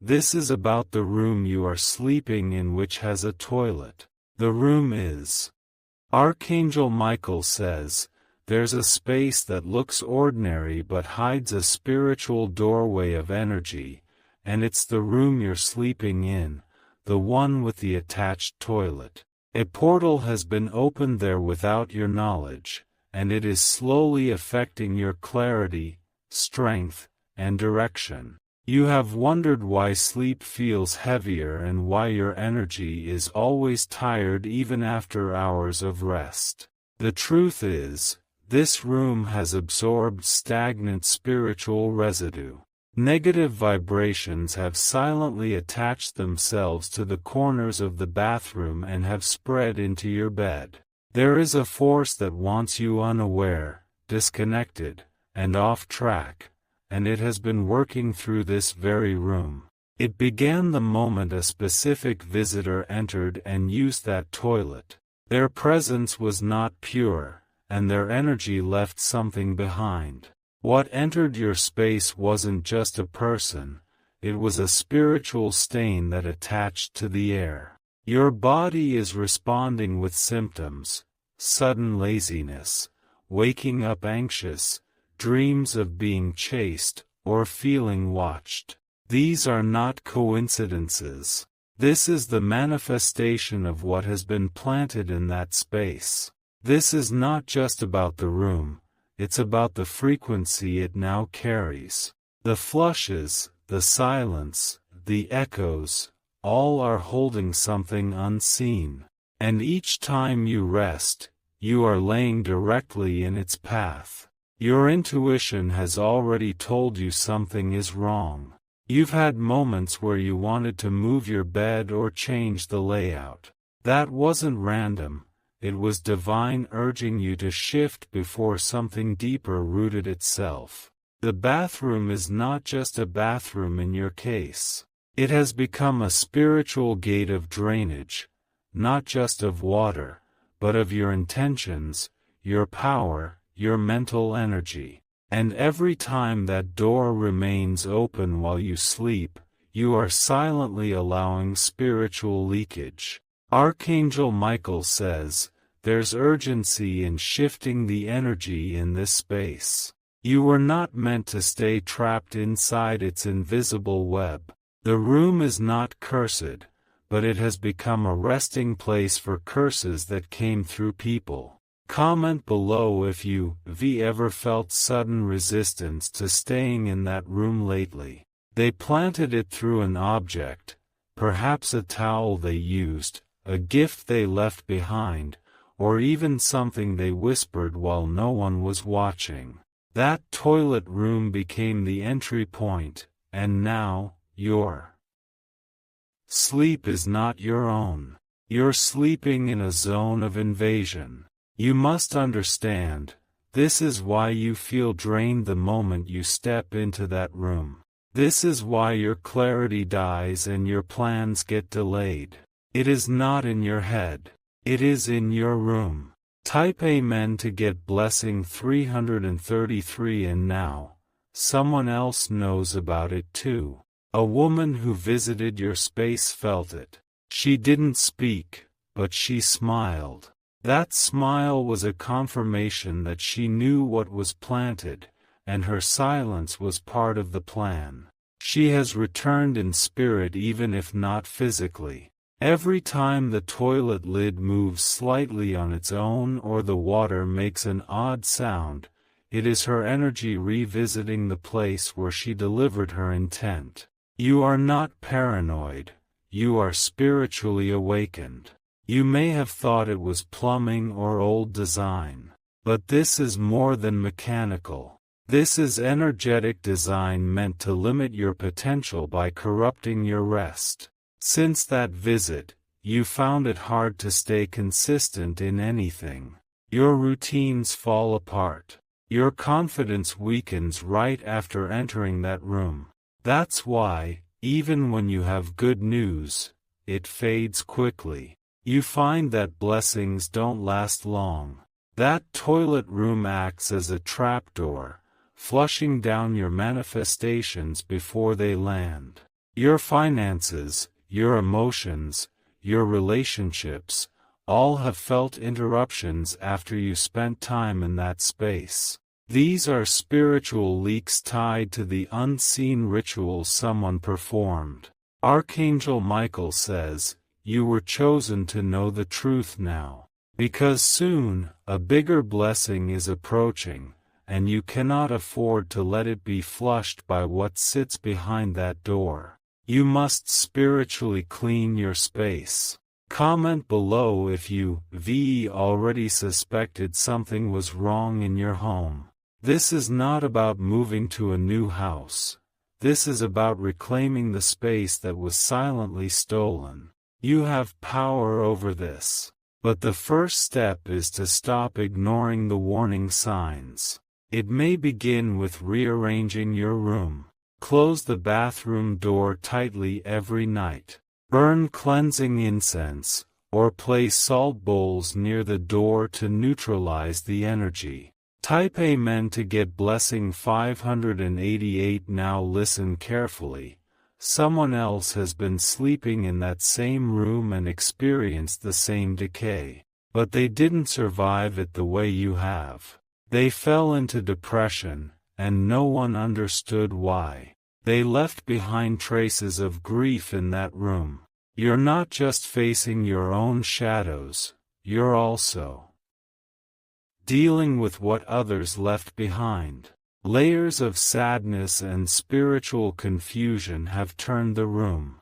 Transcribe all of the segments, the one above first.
This is about the room you are sleeping in, which has a toilet. The room is. Archangel Michael says, there's a space that looks ordinary but hides a spiritual doorway of energy, and it's the room you're sleeping in, the one with the attached toilet. A portal has been opened there without your knowledge, and it is slowly affecting your clarity, strength, and direction. You have wondered why sleep feels heavier and why your energy is always tired even after hours of rest. The truth is, this room has absorbed stagnant spiritual residue. Negative vibrations have silently attached themselves to the corners of the bathroom and have spread into your bed. There is a force that wants you unaware, disconnected, and off track, and it has been working through this very room. It began the moment a specific visitor entered and used that toilet. Their presence was not pure, and their energy left something behind. What entered your space wasn't just a person, it was a spiritual stain that attached to the air. Your body is responding with symptoms: sudden laziness, waking up anxious, dreams of being chased, or feeling watched. These are not coincidences. This is the manifestation of what has been planted in that space. This is not just about the room, it's about the frequency it now carries. The flushes, the silence, the echoes, all are holding something unseen. And each time you rest, you are laying directly in its path. Your intuition has already told you something is wrong. You've had moments where you wanted to move your bed or change the layout. That wasn't random, it was divine urging you to shift before something deeper rooted itself. The bathroom is not just a bathroom in your case. It has become a spiritual gate of drainage, not just of water, but of your intentions, your power, your mental energy. And every time that door remains open while you sleep, you are silently allowing spiritual leakage. Archangel Michael says, there's urgency in shifting the energy in this space. You were not meant to stay trapped inside its invisible web. The room is not cursed, but it has become a resting place for curses that came through people. Comment below if you've ever felt sudden resistance to staying in that room lately. They planted it through an object, perhaps a towel they used, a gift they left behind, or even something they whispered while no one was watching. That toilet room became the entry point, and now, your sleep is not your own. You're sleeping in a zone of invasion. You must understand, this is why you feel drained the moment you step into that room. This is why your clarity dies and your plans get delayed. It is not in your head. It is in your room. Type Amen to get blessing 333. And now, someone else knows about it too. A woman who visited your space felt it. She didn't speak, but she smiled. That smile was a confirmation that she knew what was planted, and her silence was part of the plan. She has returned in spirit even if not physically. Every time the toilet lid moves slightly on its own or the water makes an odd sound, it is her energy revisiting the place where she delivered her intent. You are not paranoid, you are spiritually awakened. You may have thought it was plumbing or old design. But this is more than mechanical. This is energetic design meant to limit your potential by corrupting your rest. Since that visit, you found it hard to stay consistent in anything. Your routines fall apart. Your confidence weakens right after entering that room. That's why, even when you have good news, it fades quickly. You find that blessings don't last long. That toilet room acts as a trapdoor, flushing down your manifestations before they land. Your finances, your emotions, your relationships, all have felt interruptions after you spent time in that space. These are spiritual leaks tied to the unseen rituals someone performed. Archangel Michael says, "You were chosen to know the truth now. Because soon, a bigger blessing is approaching, and you cannot afford to let it be flushed by what sits behind that door. You must spiritually clean your space." Comment below if you already suspected something was wrong in your home. This is not about moving to a new house. This is about reclaiming the space that was silently stolen. You have power over this. But the first step is to stop ignoring the warning signs. It may begin with rearranging your room. Close the bathroom door tightly every night. Burn cleansing incense, or place salt bowls near the door to neutralize the energy. Type Amen to get blessing 588. Now listen carefully. Someone else has been sleeping in that same room and experienced the same decay. But they didn't survive it the way you have. They fell into depression, and no one understood why. They left behind traces of grief in that room. You're not just facing your own shadows, you're also dealing with what others left behind. Layers of sadness and spiritual confusion have turned the room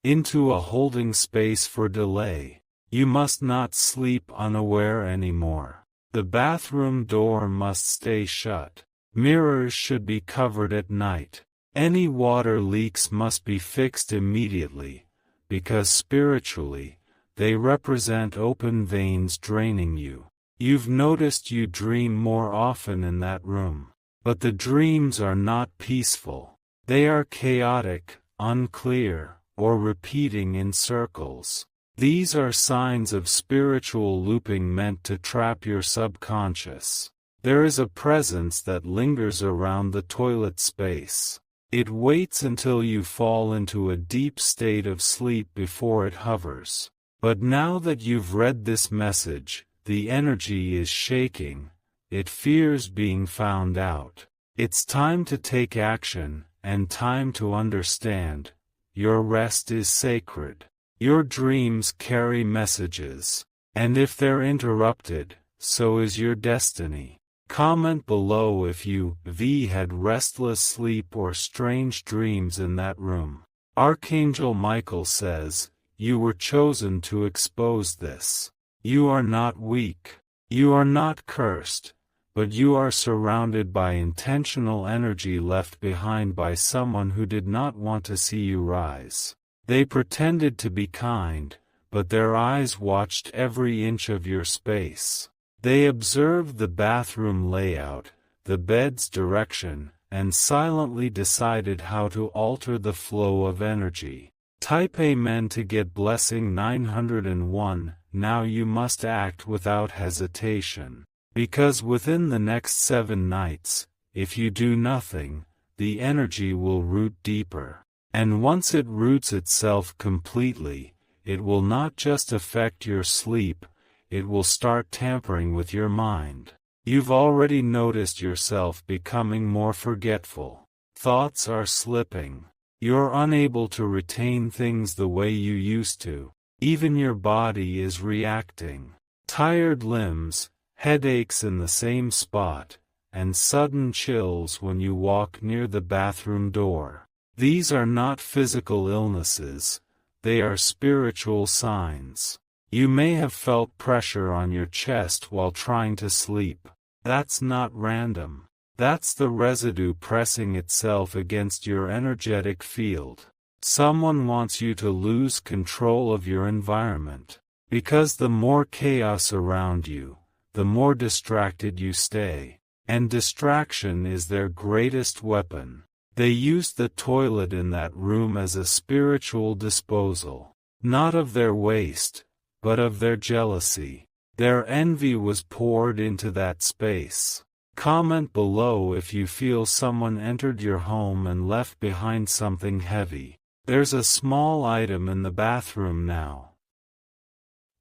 into a holding space for delay. You must not sleep unaware anymore. The bathroom door must stay shut. Mirrors should be covered at night. Any water leaks must be fixed immediately, because spiritually, they represent open veins draining you. You've noticed you dream more often in that room. But the dreams are not peaceful. They are chaotic, unclear, or repeating in circles. These are signs of spiritual looping meant to trap your subconscious. There is a presence that lingers around the toilet space. It waits until you fall into a deep state of sleep before it hovers. But now that you've read this message, the energy is shaking. It fears being found out. It's time to take action, and time to understand. Your rest is sacred. Your dreams carry messages. And if they're interrupted, so is your destiny. Comment below if you had restless sleep or strange dreams in that room. Archangel Michael says, "You were chosen to expose this. You are not weak. You are not cursed. But you are surrounded by intentional energy left behind by someone who did not want to see you rise. They pretended to be kind, but their eyes watched every inch of your space. They observed the bathroom layout, the bed's direction, and silently decided how to alter the flow of energy." Type Amen to get blessing 901. Now you must act without hesitation. Because within the next 7 nights, if you do nothing, the energy will root deeper. And once it roots itself completely, it will not just affect your sleep, it will start tampering with your mind. You've already noticed yourself becoming more forgetful. Thoughts are slipping. You're unable to retain things the way you used to. Even your body is reacting. Tired limbs, headaches in the same spot, and sudden chills when you walk near the bathroom door. These are not physical illnesses, they are spiritual signs. You may have felt pressure on your chest while trying to sleep. That's not random. That's the residue pressing itself against your energetic field. Someone wants you to lose control of your environment. Because the more chaos around you, the more distracted you stay. And distraction is their greatest weapon. They used the toilet in that room as a spiritual disposal. Not of their waste, but of their jealousy. Their envy was poured into that space. Comment below if you feel someone entered your home and left behind something heavy. There's a small item in the bathroom now.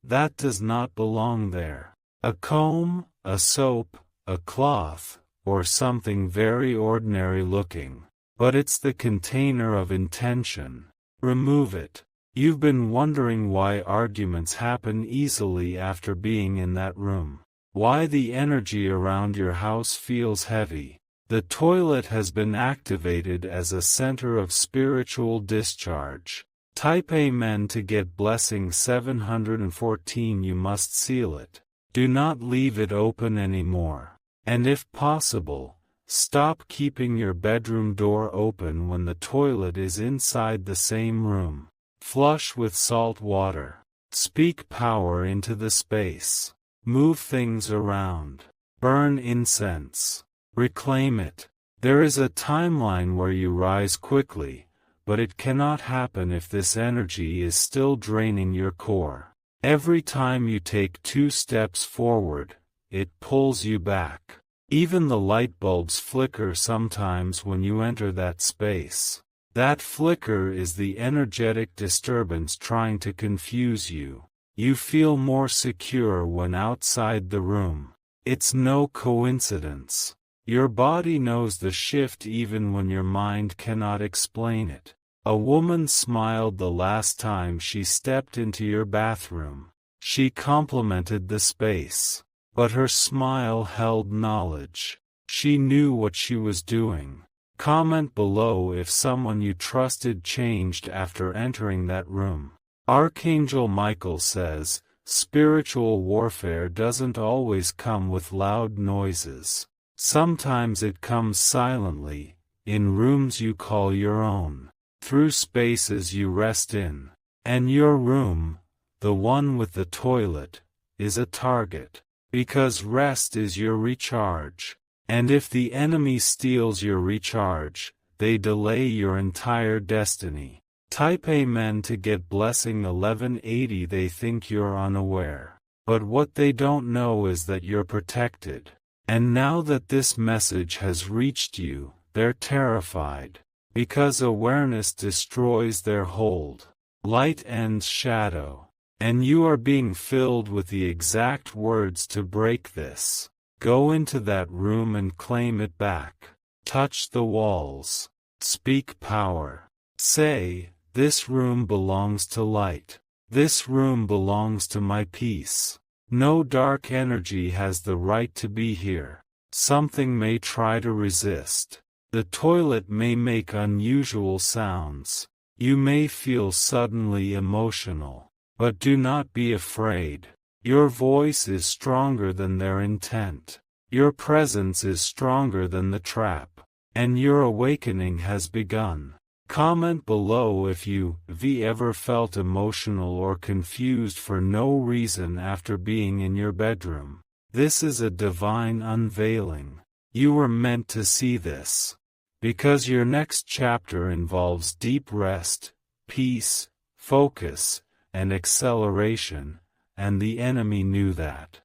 That does not belong there. A comb, a soap, a cloth, or something very ordinary looking. But it's the container of intention. Remove it. You've been wondering why arguments happen easily after being in that room. Why the energy around your house feels heavy. The toilet has been activated as a center of spiritual discharge. Type Amen to get blessing 714. You must seal it. Do not leave it open anymore. And if possible, stop keeping your bedroom door open when the toilet is inside the same room. Flush with salt water. Speak power into the space. Move things around. Burn incense. Reclaim it. There is a timeline where you rise quickly, but it cannot happen if this energy is still draining your core. Every time you take 2 steps forward, it pulls you back. Even the light bulbs flicker sometimes when you enter that space. That flicker is the energetic disturbance trying to confuse you. You feel more secure when outside the room. It's no coincidence. Your body knows the shift even when your mind cannot explain it. A woman smiled the last time she stepped into your bathroom. She complimented the space. But her smile held knowledge. She knew what she was doing. Comment below if someone you trusted changed after entering that room. Archangel Michael says, spiritual warfare doesn't always come with loud noises. Sometimes it comes silently, in rooms you call your own, through spaces you rest in. And your room, the one with the toilet, is a target. Because rest is your recharge. And if the enemy steals your recharge, they delay your entire destiny. Type Amen to get blessing 1180. They think you're unaware. But what they don't know is that you're protected. And now that this message has reached you, they're terrified. Because awareness destroys their hold. Light ends shadow. And you are being filled with the exact words to break this. Go into that room and claim it back. Touch the walls. Speak power. Say, this room belongs to light. This room belongs to my peace. No dark energy has the right to be here. Something may try to resist. The toilet may make unusual sounds. You may feel suddenly emotional. But do not be afraid. Your voice is stronger than their intent. Your presence is stronger than the trap. And your awakening has begun. Comment below if you've ever felt emotional or confused for no reason after being in your bedroom. This is a divine unveiling. You were meant to see this. Because your next chapter involves deep rest, peace, focus, and acceleration, and the enemy knew that.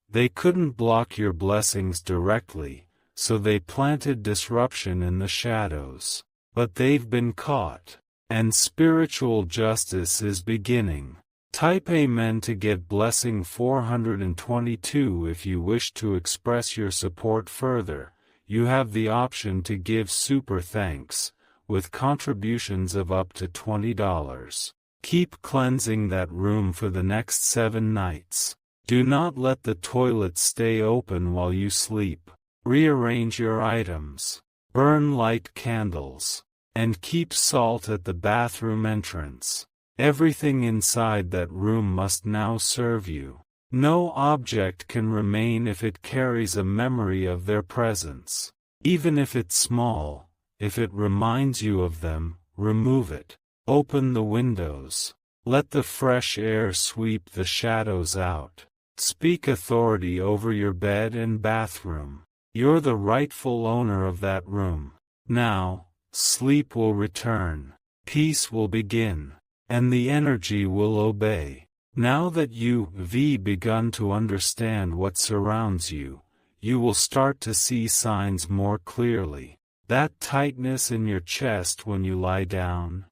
They couldn't block your blessings directly, so they planted disruption in the shadows. But they've been caught, and spiritual justice is beginning. Type Amen to get blessing 422. If you wish to express your support further, you have the option to give super thanks, with contributions of up to $20. Keep cleansing that room for the next 7 nights. Do not let the toilet stay open while you sleep. Rearrange your items. Burn light candles. And keep salt at the bathroom entrance. Everything inside that room must now serve you. No object can remain if it carries a memory of their presence. Even if it's small, if it reminds you of them, remove it. Open the windows. Let the fresh air sweep the shadows out. Speak authority over your bed and bathroom. You're the rightful owner of that room. Now, sleep will return. Peace will begin. And the energy will obey. Now that you've begun to understand what surrounds you, you will start to see signs more clearly. That tightness in your chest when you lie down.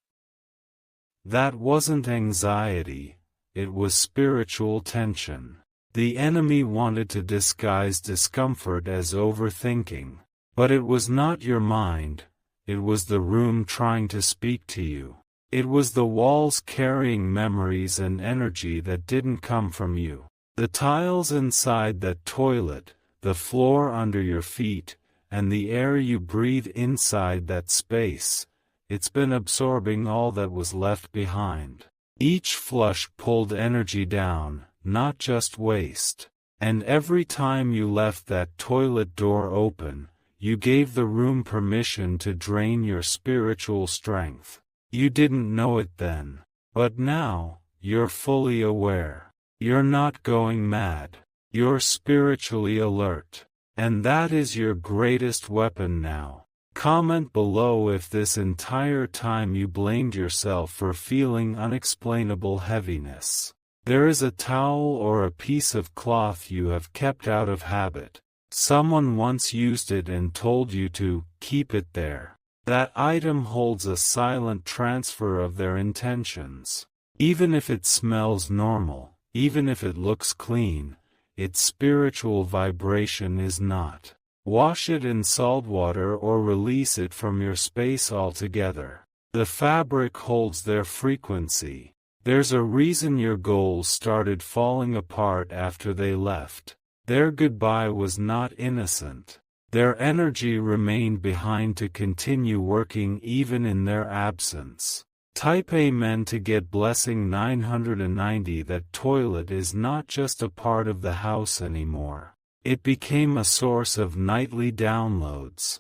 That wasn't anxiety, it was spiritual tension. The enemy wanted to disguise discomfort as overthinking. But it was not your mind, it was the room trying to speak to you. It was the walls carrying memories and energy that didn't come from you. The tiles inside that toilet, the floor under your feet, and the air you breathe inside that space, it's been absorbing all that was left behind. Each flush pulled energy down, not just waste. And every time you left that toilet door open, you gave the room permission to drain your spiritual strength. You didn't know it then. But now, you're fully aware. You're not going mad. You're spiritually alert. And that is your greatest weapon now. Comment below if this entire time you blamed yourself for feeling unexplainable heaviness. There is a towel or a piece of cloth you have kept out of habit. Someone once used it and told you to keep it there. That item holds a silent transfer of their intentions. Even if it smells normal, even if it looks clean, its spiritual vibration is not. Wash it in salt water or release it from your space altogether. The fabric holds their frequency. There's a reason your goals started falling apart after they left. Their goodbye was not innocent. Their energy remained behind to continue working even in their absence. Type Amen to get blessing 990. That toilet is not just a part of the house anymore. It became a source of nightly downloads.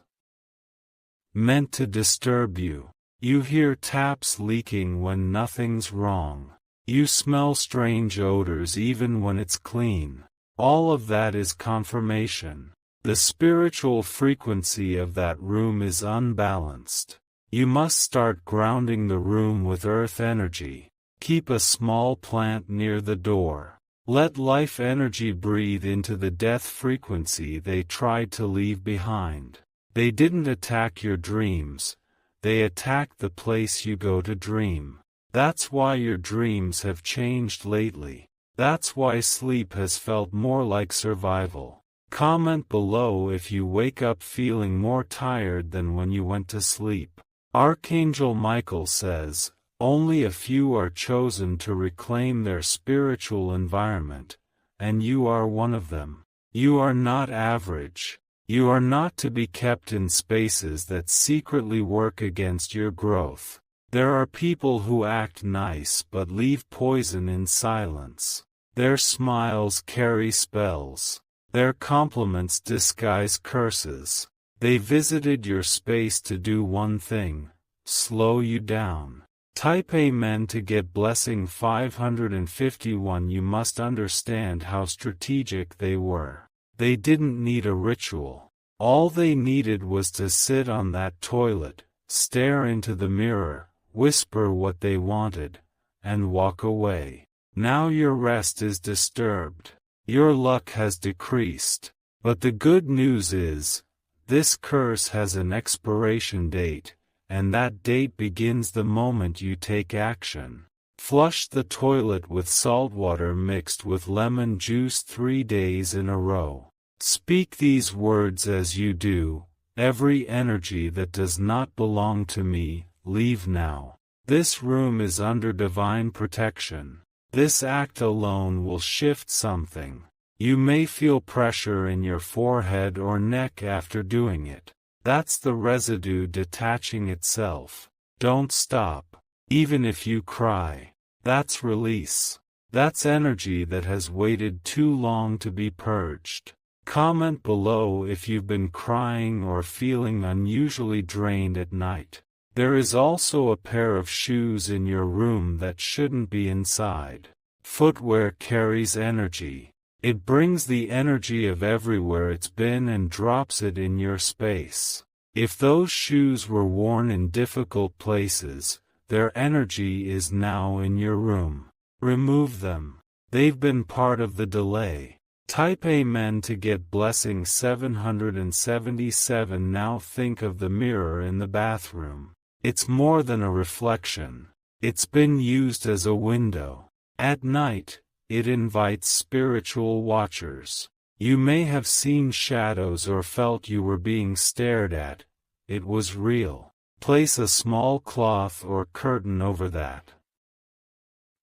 Meant to disturb you. You hear taps leaking when nothing's wrong. You smell strange odors even when it's clean. All of that is confirmation. The spiritual frequency of that room is unbalanced. You must start grounding the room with earth energy. Keep a small plant near the door. Let life energy breathe into the death frequency they tried to leave behind. They didn't attack your dreams. They attacked the place you go to dream. That's why your dreams have changed lately. That's why sleep has felt more like survival. Comment below if you wake up feeling more tired than when you went to sleep. Archangel Michael says, only a few are chosen to reclaim their spiritual environment, and you are one of them. You are not average. You are not to be kept in spaces that secretly work against your growth. There are people who act nice but leave poison in silence. Their smiles carry spells. Their compliments disguise curses. They visited your space to do one thing: slow you down. Type Amen to get blessing 551. You must understand how strategic they were. They didn't need a ritual. All they needed was to sit on that toilet, stare into the mirror, whisper what they wanted, and walk away. Now your rest is disturbed. Your luck has decreased. But the good news is, this curse has an expiration date, and that date begins the moment you take action. Flush the toilet with salt water mixed with lemon juice 3 days in a row. Speak these words as you do: every energy that does not belong to me, leave now. This room is under divine protection. This act alone will shift something. You may feel pressure in your forehead or neck after doing it. That's the residue detaching itself. Don't stop. Even if you cry. That's release. That's energy that has waited too long to be purged. Comment below if you've been crying or feeling unusually drained at night. There is also a pair of shoes in your room that shouldn't be inside. Footwear carries energy. It brings the energy of everywhere it's been and drops it in your space. If those shoes were worn in difficult places, their energy is now in your room. Remove them. They've been part of the delay. Type Amen to get blessing 777. Now think of the mirror in the bathroom. It's more than a reflection. It's been used as a window. At night, it invites spiritual watchers. You may have seen shadows or felt you were being stared at. It was real. Place a small cloth or curtain over that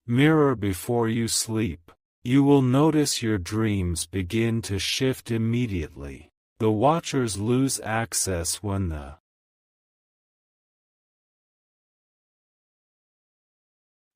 mirror before you sleep. You will notice your dreams begin to shift immediately. The watchers lose access when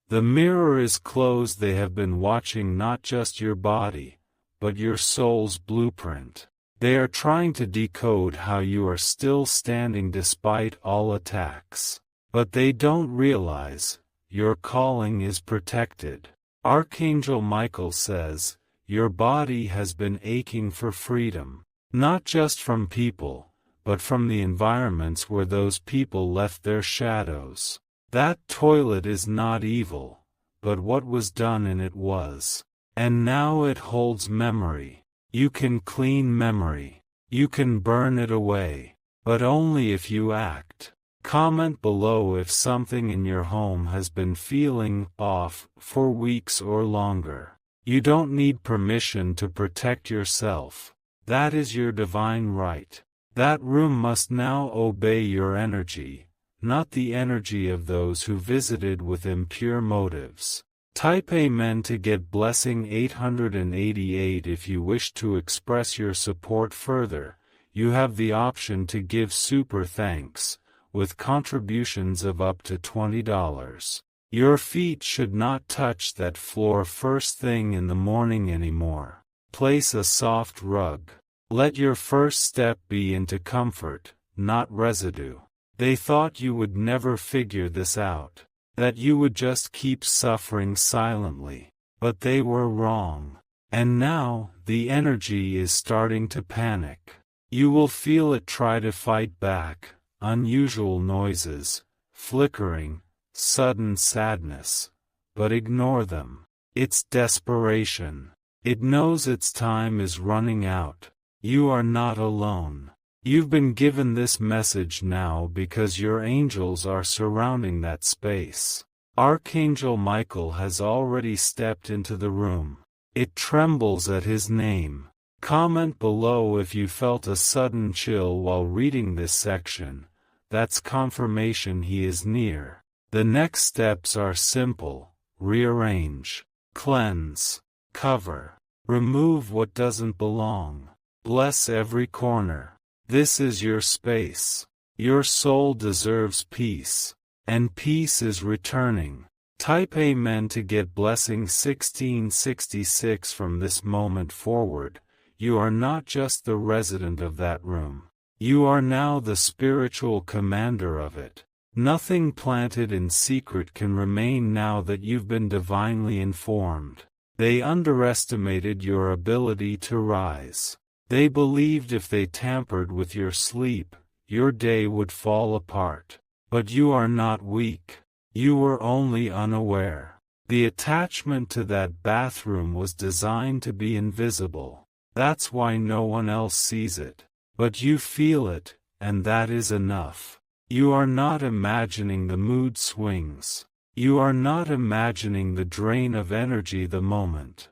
the mirror is closed. They have been watching not just your body, but your soul's blueprint. They are trying to decode how you are still standing despite all attacks. But they don't realize, your calling is protected. Archangel Michael says, your body has been aching for freedom, not just from people, but from the environments where those people left their shadows. That toilet is not evil, but what was done in it was. And now it holds memory. You can clean memory. You can burn it away, but only if you act. Comment below if something in your home has been feeling off for weeks or longer. You don't need permission to protect yourself. That is your divine right. That room must now obey your energy, not the energy of those who visited with impure motives. Type Amen to get blessing 888. If you wish to express your support further, you have the option to give super thanks, with contributions of up to $20. Your feet should not touch that floor first thing in the morning anymore. Place a soft rug. Let your first step be into comfort, not residue. They thought you would never figure this out, that you would just keep suffering silently. But they were wrong. And now, the energy is starting to panic. You will feel it try to fight back. Unusual noises, flickering, sudden sadness. But ignore them. It's desperation. It knows its time is running out. You are not alone. You've been given this message now because your angels are surrounding that space. Archangel Michael has already stepped into the room. It trembles at his name. Comment below if you felt a sudden chill while reading this section. That's confirmation he is near. The next steps are simple. Rearrange, cleanse, cover, remove what doesn't belong. Bless every corner. This is your space. Your soul deserves peace. And peace is returning. Type Amen to get blessing 1666. From this moment forward, you are not just the resident of that room. You are now the spiritual commander of it. Nothing planted in secret can remain now that you've been divinely informed. They underestimated your ability to rise. They believed if they tampered with your sleep, your day would fall apart. But you are not weak. You were only unaware. The attachment to that bathroom was designed to be invisible. That's why no one else sees it. But you feel it, and that is enough. You are not imagining the mood swings. You are not imagining the drain of energy the moment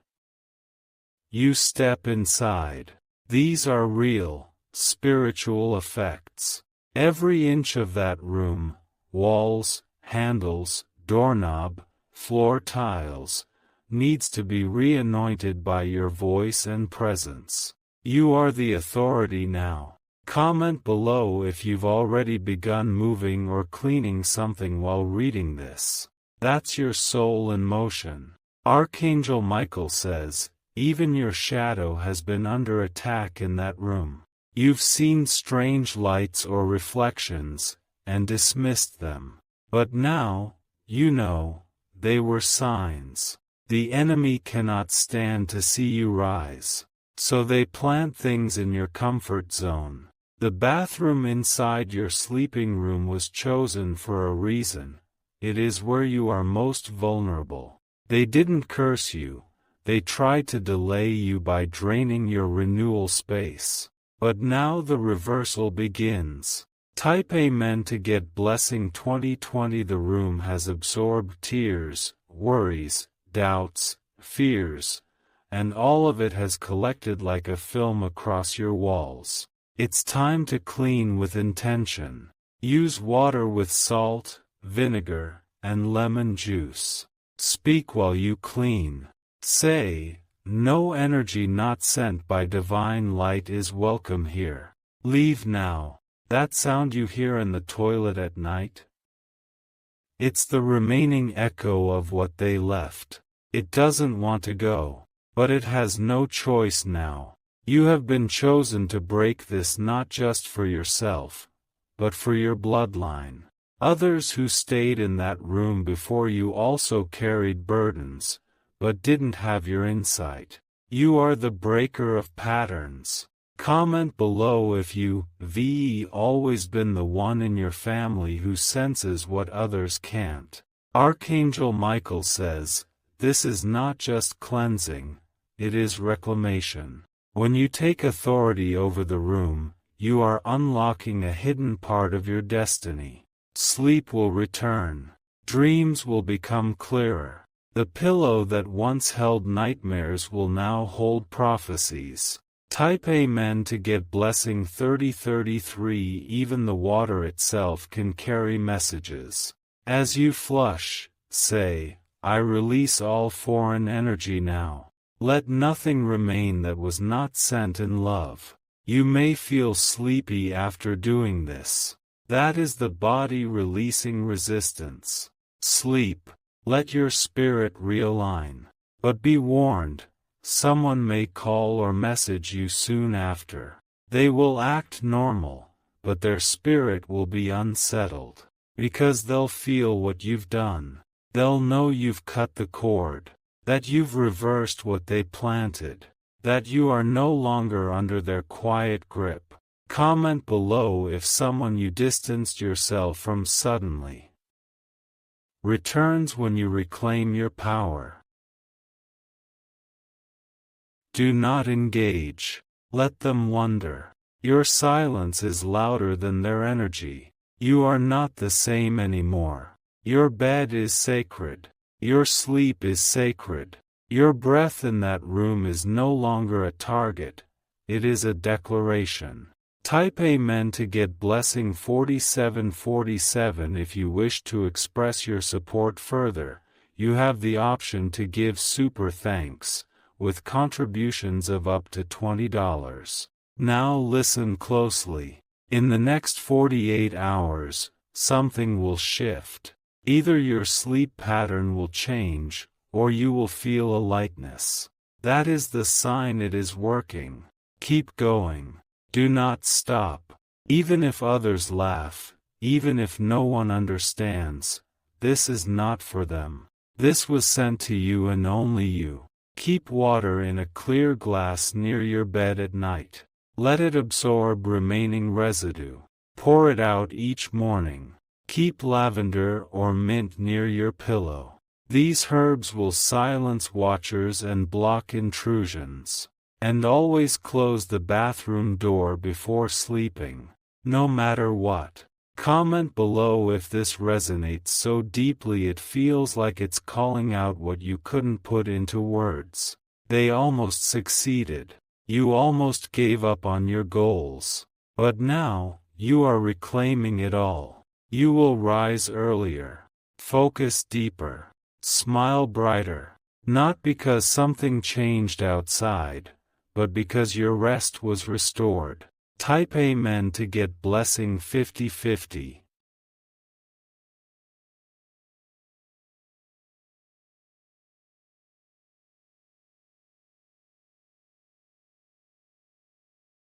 you step inside. These are real, spiritual effects. Every inch of that room, walls, handles, doorknob, floor tiles, needs to be re-anointed by your voice and presence. You are the authority now. Comment below if you've already begun moving or cleaning something while reading this. That's your soul in motion. Archangel Michael says, even your shadow has been under attack in that room. You've seen strange lights or reflections, and dismissed them. But now, you know, they were signs. The enemy cannot stand to see you rise. So they plant things in your comfort zone. The bathroom inside your sleeping room was chosen for a reason. It is where you are most vulnerable. They didn't curse you, they tried to delay you by draining your renewal space. But now the reversal begins. Type Amen to get blessing 2020. The room has absorbed tears, worries, doubts, fears, and all of it has collected like a film across your walls. It's time to clean with intention. Use water with salt, vinegar, and lemon juice. Speak while you clean. Say, "No energy not sent by divine light is welcome here. Leave now." That sound you hear in the toilet at night? It's the remaining echo of what they left. It doesn't want to go, but it has no choice now. You have been chosen to break this not just for yourself, but for your bloodline. Others who stayed in that room before you also carried burdens, but didn't have your insight. You are the breaker of patterns. Comment below if you've always been the one in your family who senses what others can't. Archangel Michael says, this is not just cleansing, it is reclamation. When you take authority over the room, you are unlocking a hidden part of your destiny. Sleep will return. Dreams will become clearer. The pillow that once held nightmares will now hold prophecies. Type Amen to get blessing 3033. Even the water itself can carry messages. As you flush, say, I release all foreign energy now. Let nothing remain that was not sent in love. You may feel sleepy after doing this. That is the body releasing resistance. Sleep. Let your spirit realign. But be warned. Someone may call or message you soon after. They will act normal, but their spirit will be unsettled. Because they'll feel what you've done. They'll know you've cut the cord. That you've reversed what they planted. That you are no longer under their quiet grip. Comment below if someone you distanced yourself from suddenly returns when you reclaim your power. Do not engage. Let them wonder. Your silence is louder than their energy. You are not the same anymore. Your bed is sacred. Your sleep is sacred. Your breath in that room is no longer a target. It is a declaration. Type Amen to get blessing 4747. If you wish to express your support further, you have the option to give super thanks, with contributions of up to $20. Now listen closely. In the next 48 hours, something will shift. Either your sleep pattern will change, or you will feel a lightness. That is the sign it is working. Keep going. Do not stop. Even if others laugh, even if no one understands, this is not for them. This was sent to you and only you. Keep water in a clear glass near your bed at night. Let it absorb remaining residue. Pour it out each morning. Keep lavender or mint near your pillow. These herbs will silence watchers and block intrusions. And always close the bathroom door before sleeping, no matter what. Comment below if this resonates so deeply it feels like it's calling out what you couldn't put into words. They almost succeeded. You almost gave up on your goals. But now, you are reclaiming it all. You will rise earlier. Focus deeper. Smile brighter. Not because something changed outside, but because your rest was restored. Type Amen to get blessing 5050.